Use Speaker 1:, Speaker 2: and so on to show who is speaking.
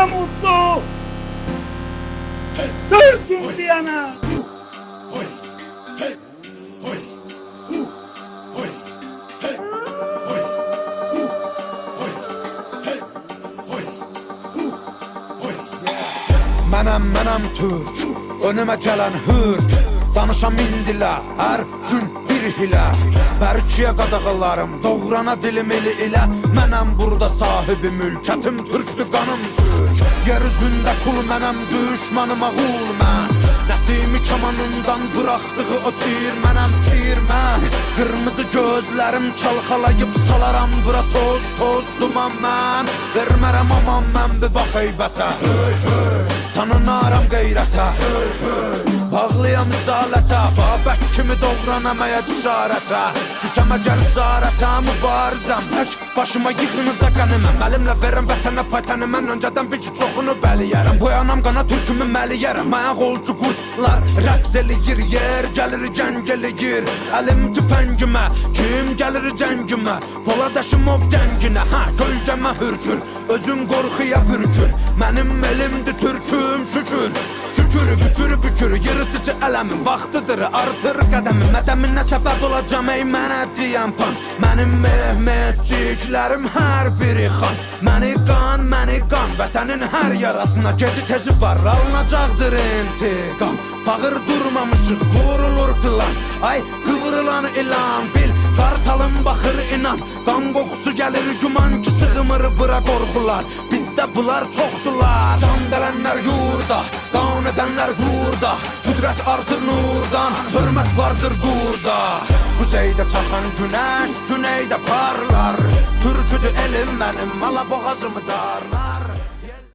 Speaker 1: ne mutlu Türk'üm diyene.
Speaker 2: Mənəm Türk, önümə gələn hürk. Danışam indilər, hər gün bir hilə. Mərkiyə qadağalarım, doğrana dilim eli ilə. Mənəm burada sahibi mülkətim, türkdür qanım türk. Yer üzündə kul mənəm, düşmanıma qul mən. Nəsimi kamanından bıraxdığı o tir mənəm, tir mən. Qırmızı gözlərim çalxalayıb salaram bura toz, toz duman mən. Vermərəm aman mən bir bax heybətə. Tanınaram qeyrətə, bağlıyam izalətə. Babək kimi doğranamaya cüzarətə. Düşəm əgər zarətə, mübarizəm tək başıma yığınıza qəniməm. Əlimlə verəm vətənə paytəni, mən öncədən bir ki çoxunu bəliyərəm. Boyanam qana türkümü məliyərəm. Ayaq olcu qurtlar rəqs eləyir, yer gəlir gəng eləyir. Əlim tüfəngimə, kim gəlir cəngimə. Polad Əşimov gənginə, kölgəmə hürkür. Özün qorxuya bürkür, mənim elimdir türküm şükür. Şükür, bükür, bükür, yırtıcı ələmin vaxtıdır, artır qədəmin. Mədəminə səbəb olacam ey mənə deyən pan. Mənim mehmetciklərim hər biri xan. Məni qan, vətənin hər yarasına geci tezi var, alınacaqdır intiqam. Fağır durmamışıq, qurulur plan. Ay qıvrılan ilan bil, qartalın baxır inan. Qan qoxusu gəlir güman ki sığmır bura qorxular. Bizdə bunlar çoxdular. Can dələnlər yurda, qan edənlər burada. Qüdrət artır nurdan, hörmət vardır qurda. Kuzeydə çaxan günəş, güneydə parlar. Türküdür elim mənim, alaboğazımı darlar.